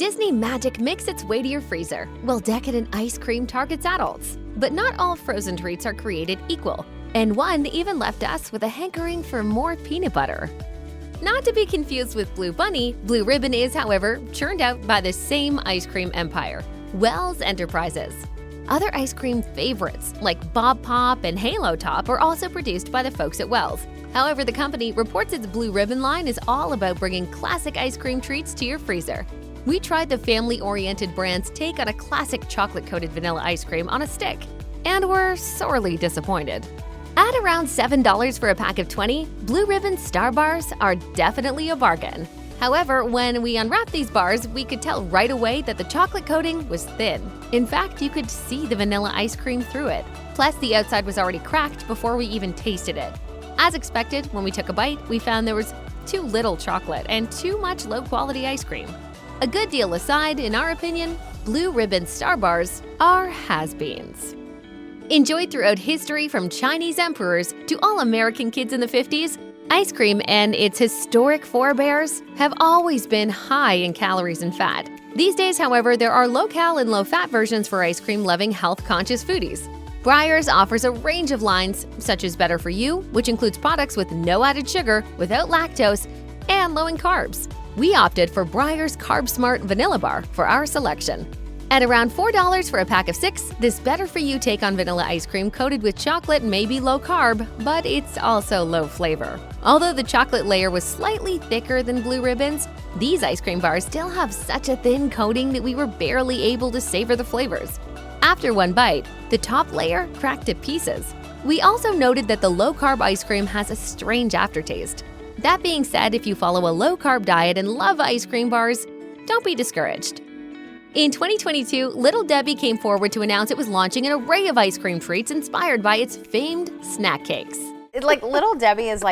Disney magic makes its way to your freezer, while decadent ice cream targets adults. But not all frozen treats are created equal, and one even left us with a hankering for more peanut butter. Not to be confused with Blue Bunny, Blue Ribbon is, however, churned out by the same ice cream empire, Wells Enterprises. Other ice cream favorites like Bob Pop and Halo Top are also produced by the folks at Wells. However, the company reports its Blue Ribbon line is all about bringing classic ice cream treats to your freezer. We tried the family-oriented brand's take on a classic chocolate-coated vanilla ice cream on a stick, and were sorely disappointed. At around $7 for a pack of 20, Blue Ribbon Star Bars are definitely a bargain. However, when we unwrapped these bars, we could tell right away that the chocolate coating was thin. In fact, you could see the vanilla ice cream through it. Plus, the outside was already cracked before we even tasted it. As expected, when we took a bite, we found there was too little chocolate and too much low-quality ice cream. A good deal aside, in our opinion, Blue Ribbon Star Bars are has-beens. Enjoyed throughout history from Chinese emperors to all American kids in the 50s, ice cream and its historic forebears have always been high in calories and fat. These days, however, there are low-cal and low-fat versions for ice cream-loving, health-conscious foodies. Breyers offers a range of lines, such as Better For You, which includes products with no added sugar, without lactose, and low in carbs. We opted for Breyers Carb Smart Vanilla Bar for our selection. At around $4 for a pack of 6, this Better For You take on vanilla ice cream coated with chocolate may be low carb, but it's also low flavor. Although the chocolate layer was slightly thicker than Blue Ribbon's, these ice cream bars still have such a thin coating that we were barely able to savor the flavors. After one bite, the top layer cracked to pieces. We also noted that the low-carb ice cream has a strange aftertaste. That being said, if you follow a low-carb diet and love ice cream bars, don't be discouraged. In 2022, Little Debbie came forward to announce it was launching an array of ice cream treats inspired by its famed snack cakes. Little Debbie is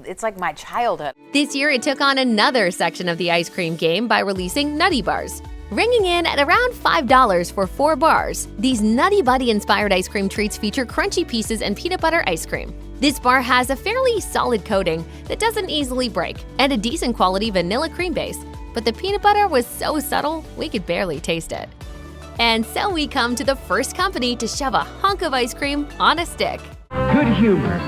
it's like my childhood. This year, it took on another section of the ice cream game by releasing Nutty Bars. Ringing in at around $5 for 4 bars, these Nutty Buddy-inspired ice cream treats feature crunchy pieces and peanut butter ice cream. This bar has a fairly solid coating that doesn't easily break and a decent quality vanilla cream base, but the peanut butter was so subtle we could barely taste it. And so we come to the first company to shove a hunk of ice cream on a stick. Good humor.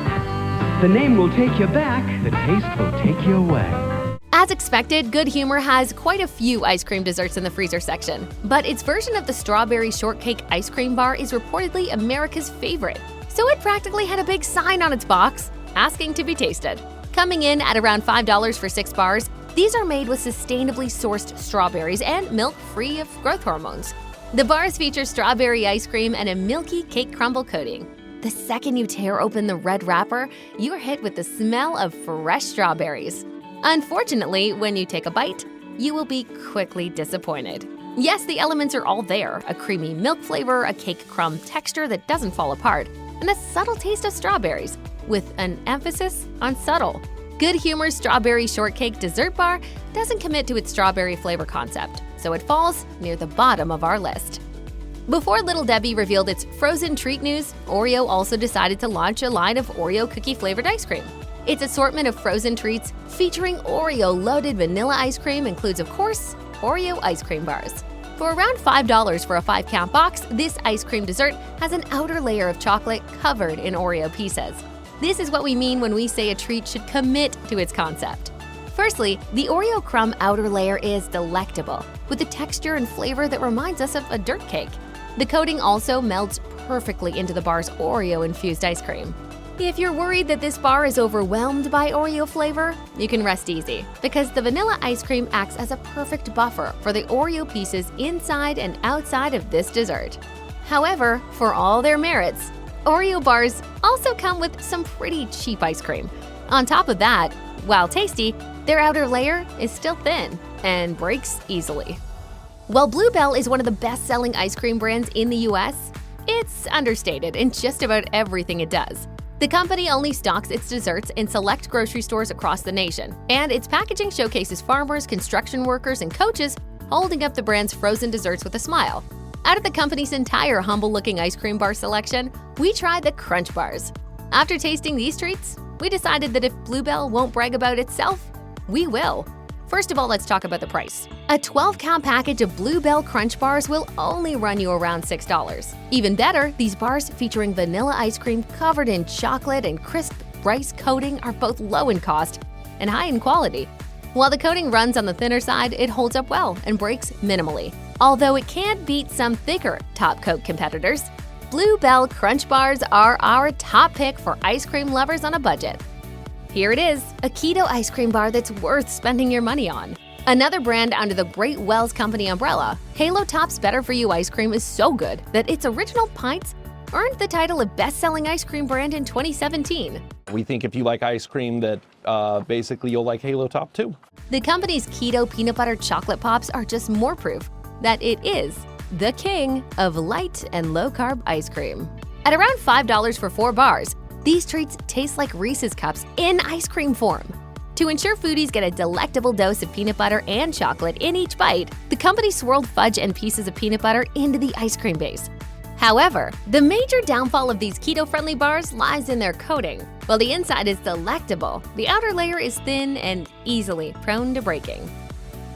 The name will take you back, the taste will take you away. As expected, Good Humor has quite a few ice cream desserts in the freezer section, but its version of the strawberry shortcake ice cream bar is reportedly America's favorite. So it practically had a big sign on its box, asking to be tasted. Coming in at around $5 for 6 bars, these are made with sustainably sourced strawberries and milk free of growth hormones. The bars feature strawberry ice cream and a milky cake crumble coating. The second you tear open the red wrapper, you are hit with the smell of fresh strawberries. Unfortunately, when you take a bite, you will be quickly disappointed. Yes, the elements are all there: a creamy milk flavor, a cake crumb texture that doesn't fall apart, and a subtle taste of strawberries, with an emphasis on subtle. Good Humor's Strawberry Shortcake Dessert Bar doesn't commit to its strawberry flavor concept, so it falls near the bottom of our list. Before Little Debbie revealed its frozen treat news, Oreo also decided to launch a line of Oreo cookie-flavored ice cream. Its assortment of frozen treats featuring Oreo-loaded vanilla ice cream includes, of course, Oreo ice cream bars. For around $5 for a 5-count box, this ice cream dessert has an outer layer of chocolate covered in Oreo pieces. This is what we mean when we say a treat should commit to its concept. Firstly, the Oreo crumb outer layer is delectable, with a texture and flavor that reminds us of a dirt cake. The coating also melts perfectly into the bar's Oreo-infused ice cream. If you're worried that this bar is overwhelmed by Oreo flavor, you can rest easy, because the vanilla ice cream acts as a perfect buffer for the Oreo pieces inside and outside of this dessert. However, for all their merits, Oreo bars also come with some pretty cheap ice cream. On top of that, while tasty, their outer layer is still thin and breaks easily. While Blue Bell is one of the best-selling ice cream brands in the US, it's understated in just about everything it does. The company only stocks its desserts in select grocery stores across the nation, and its packaging showcases farmers, construction workers, and coaches holding up the brand's frozen desserts with a smile. Out of the company's entire humble-looking ice cream bar selection, we tried the Crunch bars. After tasting these treats, we decided that if Blue Bell won't brag about itself, we will. First of all, let's talk about the price. A 12-count package of Bluebell Crunch bars will only run you around $6. Even better, these bars featuring vanilla ice cream covered in chocolate and crisp rice coating are both low in cost and high in quality. While the coating runs on the thinner side, it holds up well and breaks minimally. Although it can't beat some thicker top coat competitors, Bluebell Crunch bars are our top pick for ice cream lovers on a budget. Here it is, a keto ice cream bar that's worth spending your money on. Another brand under the Great Wells Company umbrella, Halo Top's Better For You ice cream is so good that its original pints earned the title of best-selling ice cream brand in 2017. We think if you like ice cream that basically you'll like Halo Top too. The company's keto peanut butter chocolate pops are just more proof that it is the king of light and low-carb ice cream. At around $5 for 4 bars, these treats taste like Reese's Cups in ice cream form. To ensure foodies get a delectable dose of peanut butter and chocolate in each bite, the company swirled fudge and pieces of peanut butter into the ice cream base. However, the major downfall of these keto-friendly bars lies in their coating. While the inside is delectable, the outer layer is thin and easily prone to breaking.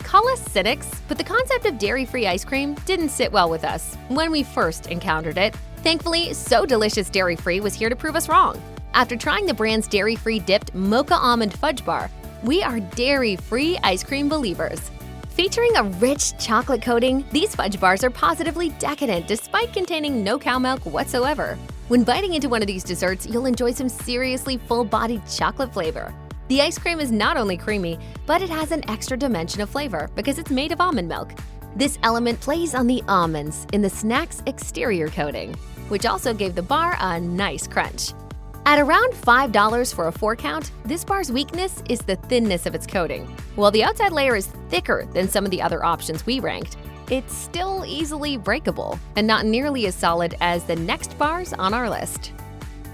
Call us cynics, but the concept of dairy-free ice cream didn't sit well with us when we first encountered it. Thankfully, So Delicious Dairy Free was here to prove us wrong. After trying the brand's dairy-free dipped mocha almond fudge bar, we are dairy-free ice cream believers. Featuring a rich chocolate coating, these fudge bars are positively decadent despite containing no cow milk whatsoever. When biting into one of these desserts, you'll enjoy some seriously full-bodied chocolate flavor. The ice cream is not only creamy, but it has an extra dimension of flavor because it's made of almond milk. This element plays on the almonds in the snack's exterior coating, which also gave the bar a nice crunch. At around $5 for a 4-count, this bar's weakness is the thinness of its coating. While the outside layer is thicker than some of the other options we ranked, it's still easily breakable and not nearly as solid as the next bars on our list.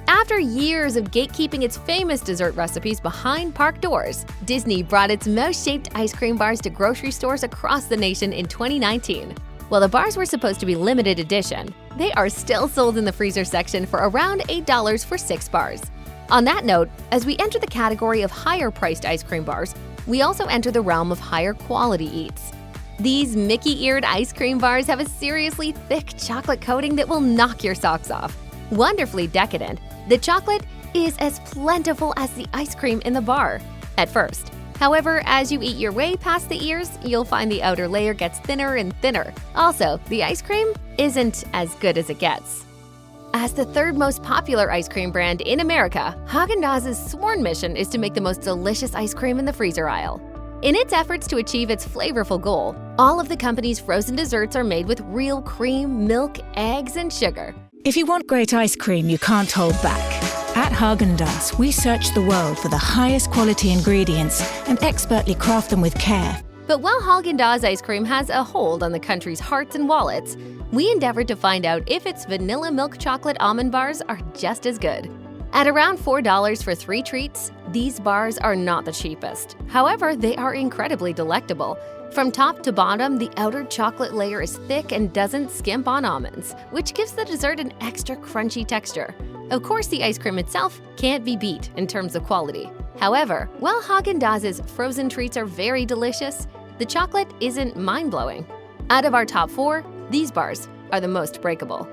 After years of gatekeeping its famous dessert recipes behind park doors, Disney brought its mouse-shaped ice cream bars to grocery stores across the nation in 2019. While the bars were supposed to be limited edition, they are still sold in the freezer section for around $8 for 6 bars. On that note, as we enter the category of higher-priced ice cream bars, we also enter the realm of higher quality eats. These Mickey-eared ice cream bars have a seriously thick chocolate coating that will knock your socks off. Wonderfully decadent, the chocolate is as plentiful as the ice cream in the bar at first. However, as you eat your way past the ears, you'll find the outer layer gets thinner and thinner. Also, the ice cream isn't as good as it gets. As the third most popular ice cream brand in America, Häagen-Dazs' sworn mission is to make the most delicious ice cream in the freezer aisle. In its efforts to achieve its flavorful goal, all of the company's frozen desserts are made with real cream, milk, eggs, and sugar. If you want great ice cream, you can't hold back. At Häagen-Dazs, we search the world for the highest quality ingredients and expertly craft them with care. But while Häagen-Dazs ice cream has a hold on the country's hearts and wallets, we endeavored to find out if its vanilla milk chocolate almond bars are just as good. At around $4 for 3 treats, these bars are not the cheapest. However, they are incredibly delectable. From top to bottom, the outer chocolate layer is thick and doesn't skimp on almonds, which gives the dessert an extra crunchy texture. Of course, the ice cream itself can't be beat in terms of quality. However, while Häagen-Dazs' frozen treats are very delicious, the chocolate isn't mind-blowing. Out of our top 4, these bars are the most breakable.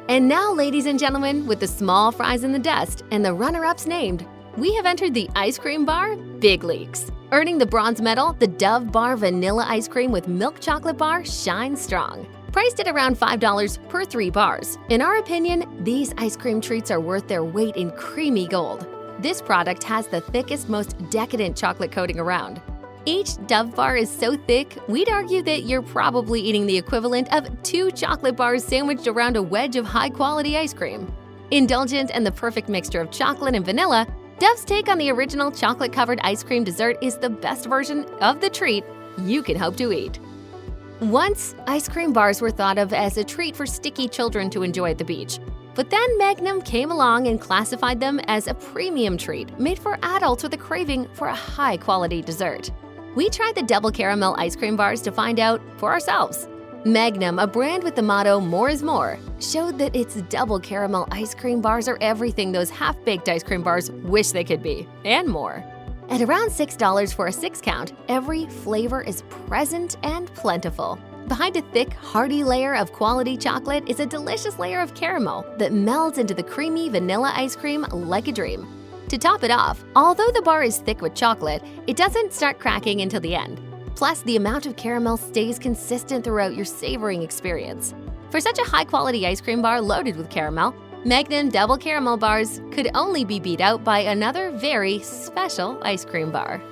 And now, ladies and gentlemen, with the small fries in the dust and the runner-ups named, we have entered the ice cream bar big leagues. Earning the bronze medal, the Dove Bar Vanilla Ice Cream with Milk Chocolate Bar shines strong. Priced at around $5 per 3 bars. In our opinion, these ice cream treats are worth their weight in creamy gold. This product has the thickest, most decadent chocolate coating around. Each Dove bar is so thick, we'd argue that you're probably eating the equivalent of 2 chocolate bars sandwiched around a wedge of high-quality ice cream. Indulgent and the perfect mixture of chocolate and vanilla, Dove's take on the original chocolate-covered ice cream dessert is the best version of the treat you can hope to eat. Once, ice cream bars were thought of as a treat for sticky children to enjoy at the beach. But then Magnum came along and classified them as a premium treat made for adults with a craving for a high-quality dessert. We tried the double caramel ice cream bars to find out for ourselves. Magnum, a brand with the motto "more is more," showed that its double caramel ice cream bars are everything those half-baked ice cream bars wish they could be, and more. At around $6 for a 6-count, every flavor is present and plentiful. Behind a thick, hearty layer of quality chocolate is a delicious layer of caramel that melds into the creamy vanilla ice cream like a dream. To top it off, although the bar is thick with chocolate, it doesn't start cracking until the end. Plus, the amount of caramel stays consistent throughout your savoring experience. For such a high-quality ice cream bar loaded with caramel, Magnum Double Caramel Bars could only be beat out by another very special ice cream bar.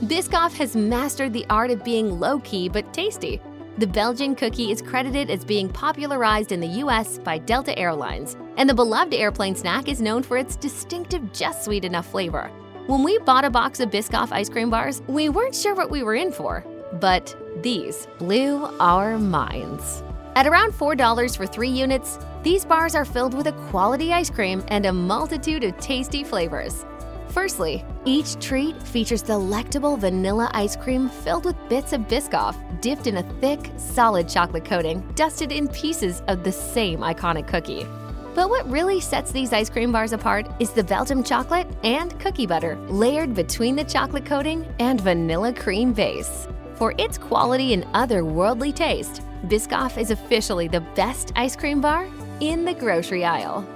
Biscoff has mastered the art of being low-key but tasty. The Belgian cookie is credited as being popularized in the US by Delta Airlines, and the beloved airplane snack is known for its distinctive just sweet enough flavor. When we bought a box of Biscoff ice cream bars, we weren't sure what we were in for, but these blew our minds. At around $4 for 3 units, these bars are filled with a quality ice cream and a multitude of tasty flavors. Firstly, each treat features delectable vanilla ice cream filled with bits of Biscoff, dipped in a thick, solid chocolate coating, dusted in pieces of the same iconic cookie. But what really sets these ice cream bars apart is the Belgium chocolate and cookie butter layered between the chocolate coating and vanilla cream base. For its quality and otherworldly taste, Biscoff is officially the best ice cream bar in the grocery aisle.